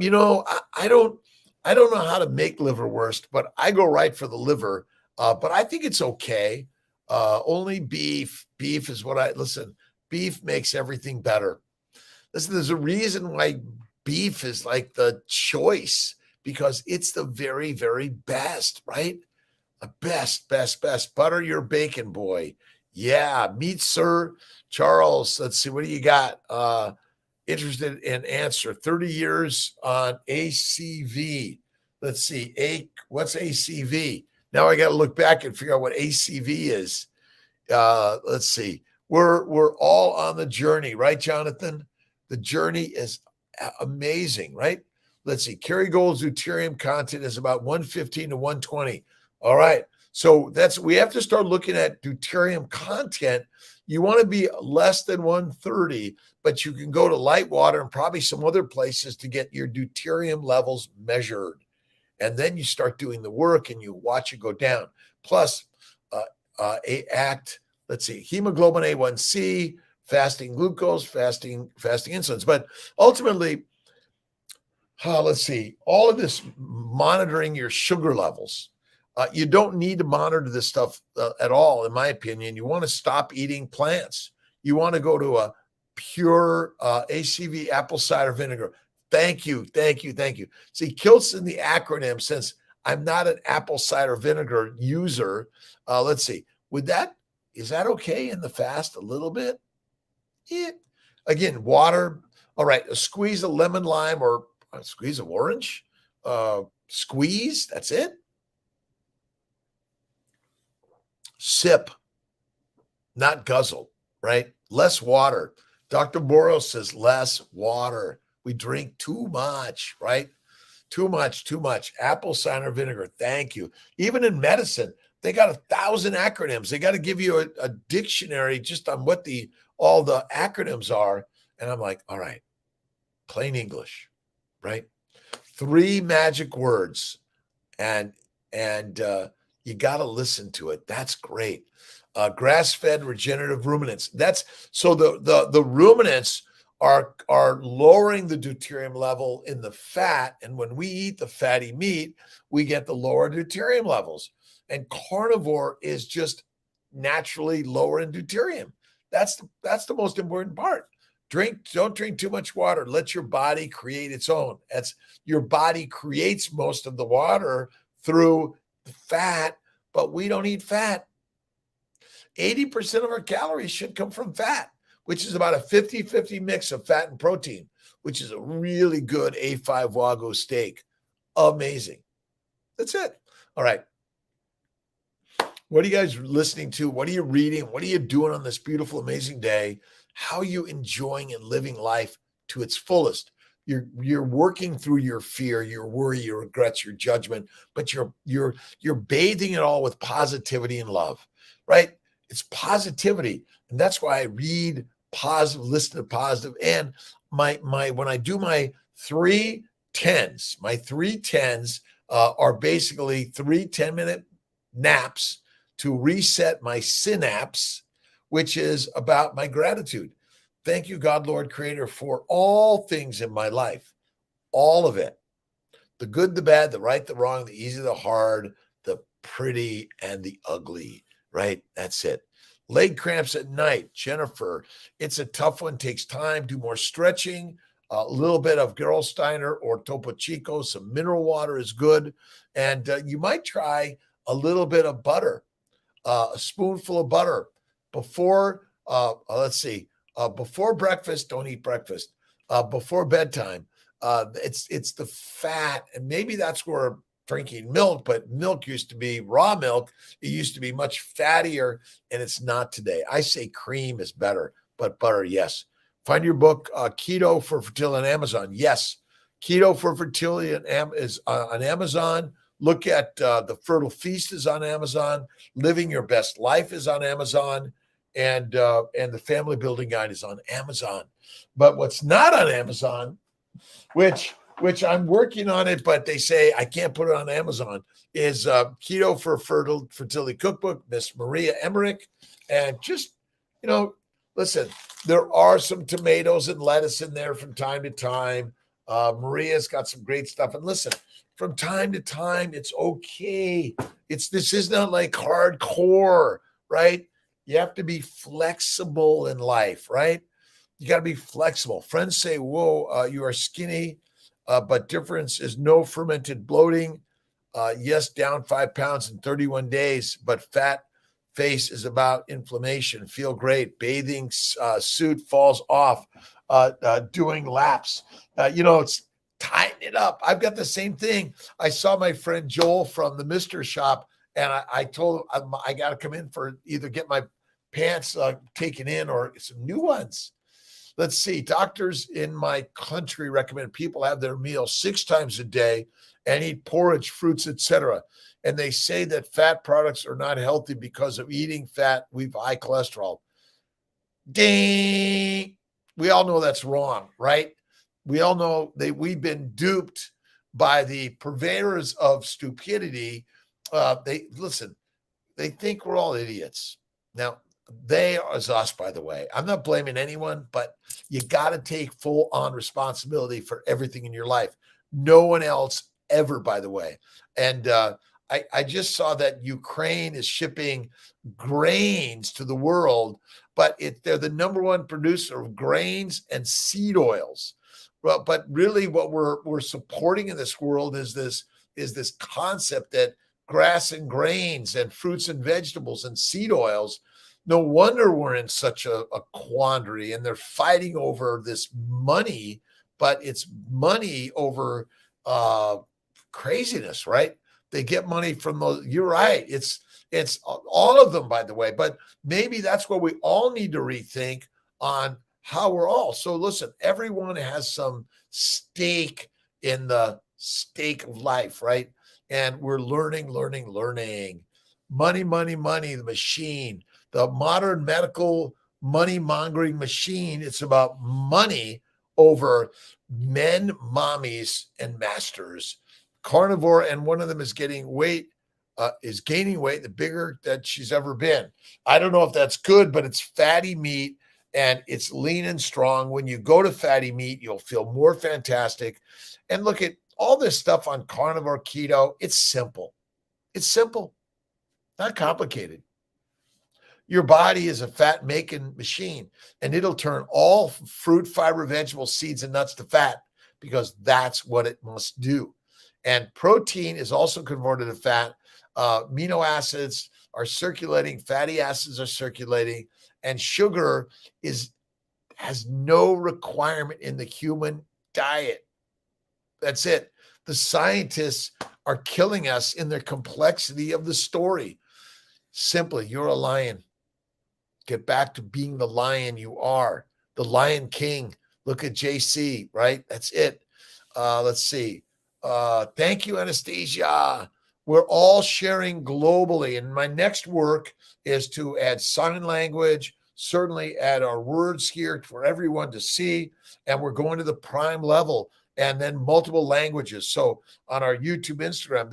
A: don't know how to make liverwurst, but I go right for the liver. But I think it's okay. Only beef. Beef is listen, beef makes everything better. Listen, there's a reason why beef is like the choice, because it's the very, very best, right? The best. Butter your bacon, boy. Yeah, meat, sir. Charles, let's see. What do you got? Interested in answer. 30 years on ACV. Let's see. What's ACV? Now I got to look back and figure out what ACV is. Let's see. We're all on the journey, right, Jonathan? The journey is amazing, right? Let's see. Kerrygold's deuterium content is about 115 to 120. All right. So we have to start looking at deuterium content. You want to be less than 130, but you can go to light water and probably some other places to get your deuterium levels measured. And then you start doing the work and you watch it go down. Plus, let's see, hemoglobin A1C, fasting glucose, fasting insulins. But ultimately, let's see, all of this monitoring your sugar levels. You don't need to monitor this stuff at all, in my opinion. You want to stop eating plants. You want to go to a pure ACV apple cider vinegar. Thank you. See, Kiltz in the acronym, since I'm not an apple cider vinegar user, let's see, is that okay in the fast a little bit? Yeah. Again, water. All right, a squeeze of lemon, lime, or a squeeze of orange. Squeeze, that's it. Sip, not guzzle, right? Less water. Dr. Boros says less water. We drink too much, right? Too much. Apple cider vinegar, thank you. Even in medicine, they got 1,000 acronyms. They got to give you a dictionary just on what all the acronyms are. And I'm like, all right, plain English, right? 3 magic words, and you got to listen to it. That's great. Grass-fed regenerative ruminants. That's so the ruminants are lowering the deuterium level in the fat, and when we eat the fatty meat, we get the lower deuterium levels. And carnivore is just naturally lower in deuterium. That's the most important part. Don't drink too much water. Let your body create its own. Your body creates most of the water through fat, but we don't eat fat. 80% of our calories should come from fat, which is about a 50-50 mix of fat and protein, which is a really good A5 Wagyu steak. Amazing. That's it. All right. What are you guys listening to? What are you reading? What are you doing on this beautiful, amazing day? How are you enjoying and living life to its fullest? You're working through your fear, your worry, your regrets, your judgment, but you're bathing it all with positivity and love, right? It's positivity. And that's why I read positive, listen to positive. And when I do my 3 10s, my 3 10s are basically 3 10-minute naps to reset my synapse, which is about my gratitude. Thank you, God, Lord, Creator, for all things in my life, all of it. The good, the bad, the right, the wrong, the easy, the hard, the pretty, and the ugly, right? That's it. Leg cramps at night, Jennifer. It's a tough one, takes time, do more stretching, a little bit of Gerolsteiner or Topo Chico, some mineral water is good. And you might try a little bit of butter, a spoonful of butter before, before breakfast. Don't eat breakfast. Before bedtime, it's the fat, and maybe that's where drinking milk, but milk used to be raw milk. It used to be much fattier, and it's not today. I say cream is better, but butter, yes. Find your book, Keto for Fertility, on Amazon. Yes, Keto for Fertility is on Amazon. Look at The Fertile Feast is on Amazon. Living Your Best Life is on Amazon. And the Family Building Guide is on Amazon. But what's not on Amazon, which I'm working on it, but they say I can't put it on Amazon, is Keto for Fertility Cookbook, Miss Maria Emmerich. And just, listen, there are some tomatoes and lettuce in there from time to time. Maria's got some great stuff. And listen, from time to time, it's okay. This is not like hardcore, right? You have to be flexible in life, right? You got to be flexible. Friends say, whoa, you are skinny, but difference is no fermented bloating. Yes, down 5 pounds in 31 days, but fat face is about inflammation. Feel great. Bathing suit falls off. Doing laps. It's tighten it up. I've got the same thing. I saw my friend Joel from the Mister Shop, and I told him I got to come in for either get my pants taken in or some new ones. Let's see. Doctors in my country recommend people have their meal 6 times a day and eat porridge, fruits, etc. And they say that fat products are not healthy because of eating fat. We've high cholesterol. Ding. We all know that's wrong, right? We all know that we've been duped by the purveyors of stupidity. They think we're all idiots. Now, they is us, by the way. I'm not blaming anyone, but you got to take full on responsibility for everything in your life. No one else ever, by the way. And I just saw that Ukraine is shipping grains to the world, but they're the number one producer of grains and seed oils. Well, but really what we're supporting in this world is this concept that grass and grains and fruits and vegetables and seed oils, no wonder we're in such a quandary, and they're fighting over this money, but it's money over craziness, right? They get money from those. You're right. It's all of them, by the way, but maybe that's what we all need to rethink on how we're all. So listen, everyone has some stake in the stake of life, right? And we're learning. Money, the machine, the modern medical money mongering machine. It's about money over men, mommies, and masters. Carnivore, and one of them is gaining weight, the bigger that she's ever been. I don't know if that's good, but it's fatty meat and it's lean and strong. When you go to fatty meat, you'll feel more fantastic. And look at all this stuff on carnivore, keto. It's simple. It's simple, not complicated. Your body is a fat making machine, and it'll turn all fruit, fiber, vegetable, seeds, and nuts to fat because that's what it must do. And protein is also converted to fat. Amino acids are circulating, fatty acids are circulating, and sugar has no requirement in the human diet. That's it. The scientists are killing us in their complexity of the story. Simply, you're a lion. Get back to being the lion you are, the Lion King. Look at JC, right? That's it. Let's see. Thank you, Anastasia. We're all sharing globally. And my next work is to add sign language, certainly add our words here for everyone to see. And we're going to the prime level and then multiple languages. So on our YouTube, Instagram,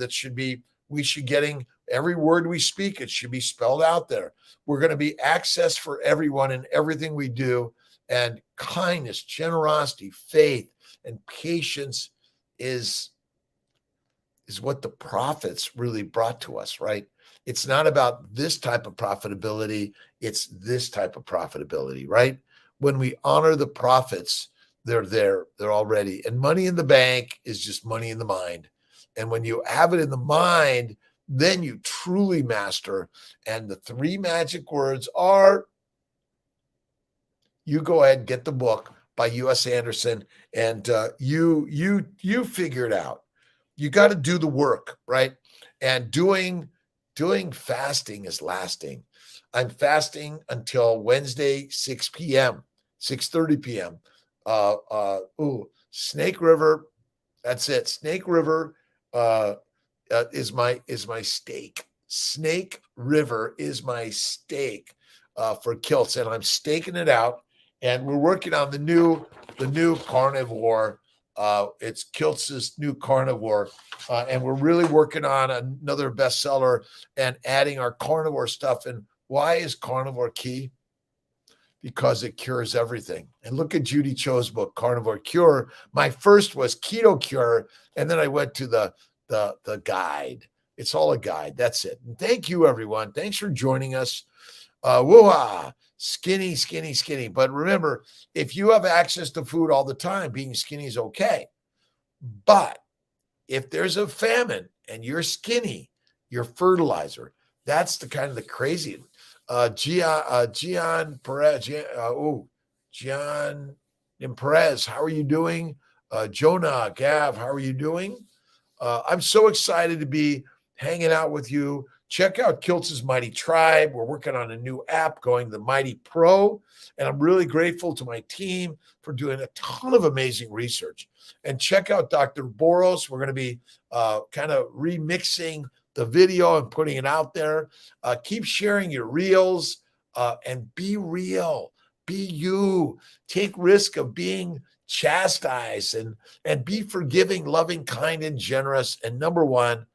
A: we should getting every word we speak, it should be spelled out there. We're going to be access for everyone in everything we do. And kindness, generosity, faith, and patience is what the prophets really brought to us, right? It's not about this type of profitability. It's this type of profitability, right? When we honor the prophets, they're there, they're already. And money in the bank is just money in the mind. And when you have it in the mind, then you truly master. And the three magic words are, you go ahead and get the book by U.S. Anderson, and you figure it out. You got to do the work, right? And doing fasting is lasting. I'm fasting until Wednesday, 6 p.m., 6:30 p.m. Snake River. That's it. Snake River is my stake. Snake River is my stake for Kiltz, and I'm staking it out. And we're working on the new carnivore. It's Kiltz's new carnivore, and we're really working on another bestseller and adding our carnivore stuff. And why is carnivore key? Because it cures everything. And look at Judy Cho's book, Carnivore Cure. My first was Keto Cure, and then I went to the guide. It's all a guide. That's it. And thank you, everyone. Thanks for joining us. Woo-ah. Skinny. But remember, if you have access to food all the time, being skinny is okay. But if there's a famine and you're skinny, you're fertilizer. That's the kind of the crazy. Gian Perez. Gian Perez, how are you doing? Jonah, Gav, how are you doing? I'm so excited to be hanging out with you. Check out Kiltz's Mighty Tribe. We're working on a new app going the Mighty Pro. And I'm really grateful to my team for doing a ton of amazing research. And check out Dr. Boros. We're going to be kind of remixing the video and putting it out there. Keep sharing your reels and be real. Be you. Take risk of being chastised and be forgiving, loving, kind, and generous. And number one,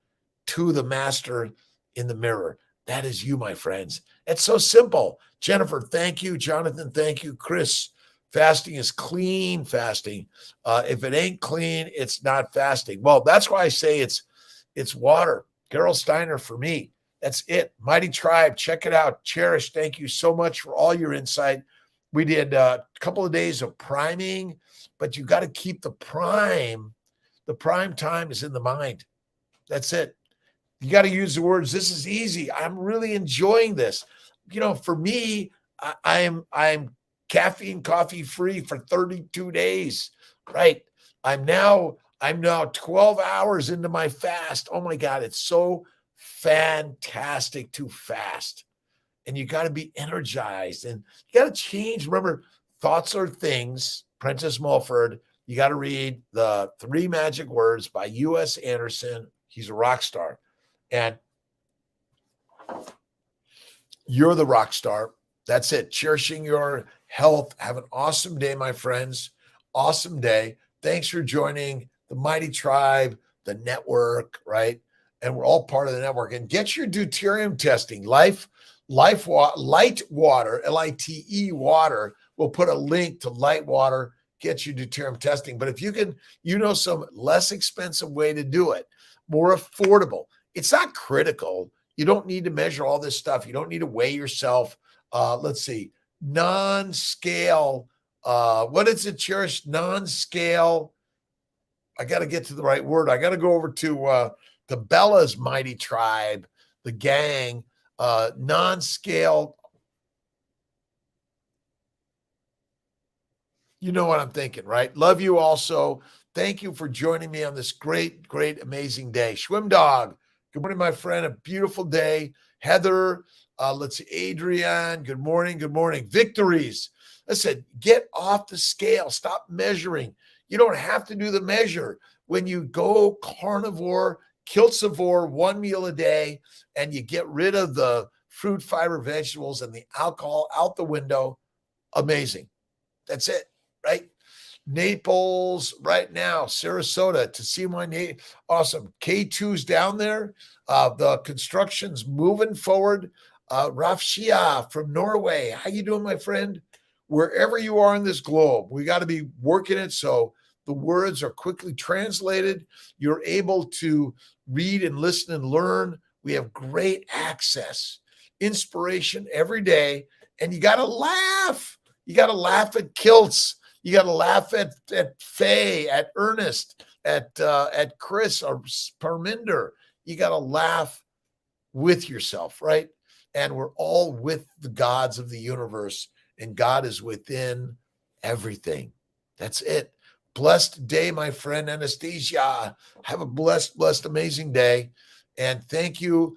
A: to the master in the mirror. That is you, my friends. It's so simple. Jennifer, thank you. Jonathan, thank you. Chris, fasting is clean fasting. If it ain't clean, it's not fasting. Well, that's why I say it's water. Carol Steiner for me. That's it. Mighty Tribe, check it out. Cherish, thank you so much for all your insight. We did a couple of days of priming, but you got to keep the prime. The prime time is in the mind. That's it. You got to use the words, this is easy. I'm really enjoying this. For me, I'm caffeine coffee free for 32 days, right? I'm now 12 hours into my fast. Oh my God, it's so fantastic to fast. And you got to be energized and you got to change. Remember, thoughts are things. Prentice Mulford, you got to read the 3 Magic Words by U.S. Anderson. He's a rock star. And you're the rock star. That's it. Cherishing your health. Have an awesome day, my friends. Awesome day. Thanks for joining the Mighty Tribe, the network, right? And we're all part of the network. And get your deuterium testing. Light water, LITE water. We'll put a link to light water. Get your deuterium testing. But if you can, some less expensive way to do it, more affordable. It's not critical. You don't need to measure all this stuff. You don't need to weigh yourself. Let's see. Non-scale. What is it, Cherish? Non-scale. I got to get to the right word. I got to go over to Bella's Mighty Tribe, the gang. Non-scale. You know what I'm thinking, right? Love you also. Thank you for joining me on this great, great, amazing day. Schwim Dog. Good morning, my friend. A beautiful day. Heather, let's see. Adrian, good morning. Good morning. Victories. Listen, get off the scale. Stop measuring. You don't have to do the measure. When you go carnivore, Kiltzivore, 1 meal a day, and you get rid of the fruit, fiber, vegetables, and the alcohol out the window, amazing. That's it, right? Naples right now, Sarasota to CNY. Awesome. K2's down there. The construction's moving forward. Raf Shia from Norway. How you doing, my friend? Wherever you are in this globe, we got to be working it so the words are quickly translated. You're able to read and listen and learn. We have great access, inspiration every day. And you got to laugh. You got to laugh at Kiltz. You got to laugh at Faye, at Ernest, at Chris or Parminder. You got to laugh with yourself, right? And we're all with the gods of the universe, and God is within everything. That's it. Blessed day, my friend Anastasia. Have a blessed, amazing day. And thank you.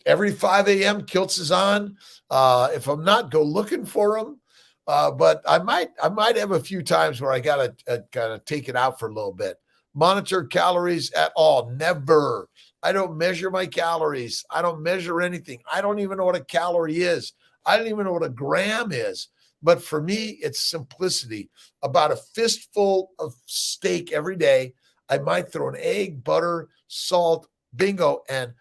A: Every 5 a.m. Kiltz is on. If I'm not, go looking for him. But I might have a few times where I gotta take it out for a little bit. Monitor calories at all? Never. I don't measure my calories. I don't measure anything. I don't even know what a calorie is. I don't even know what a gram is. But for me, it's simplicity. About a fistful of steak every day. I might throw an egg, butter, salt, bingo, and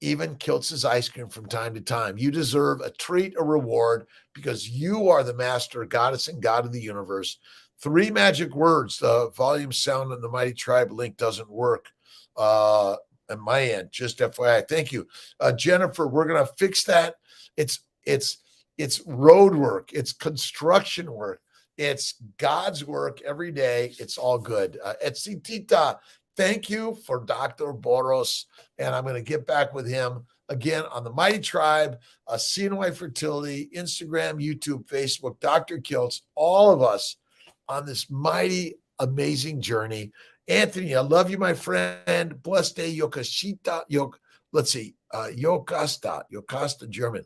A: even Kiltz's ice cream from time to time. You deserve a treat, a reward, because you are the master, goddess, and God of the universe. 3 Magic Words. The volume sound on the Mighty Tribe link doesn't work on my end. Just FYI. Thank you. Jennifer, we're going to fix that. It's road work. It's construction work. It's God's work every day. It's all good. Etsitita, thank you for Dr. Boros. And I'm going to get back with him again on the Mighty Tribe, CNY Fertility, Instagram, YouTube, Facebook, Dr. Kiltz, all of us on this mighty, amazing journey. Anthony, I love you, my friend. Blessed day, Yokasta, Yokasta, German.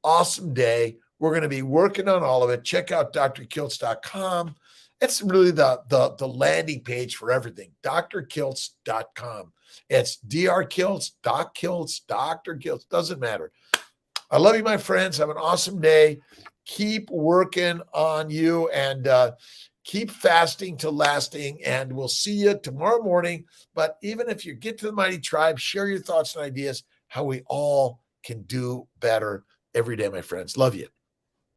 A: Awesome day. We're going to be working on all of it. Check out drkiltz.com. It's really the landing page for everything. drkiltz.com. It's drkiltz, Doc Kiltz, Dr. Kiltz. Doesn't matter. I love you, my friends. Have an awesome day. Keep working on you and keep fasting to lasting. And we'll see you tomorrow morning. But even if you get to the Mighty Tribe, share your thoughts and ideas, how we all can do better every day, my friends. Love you.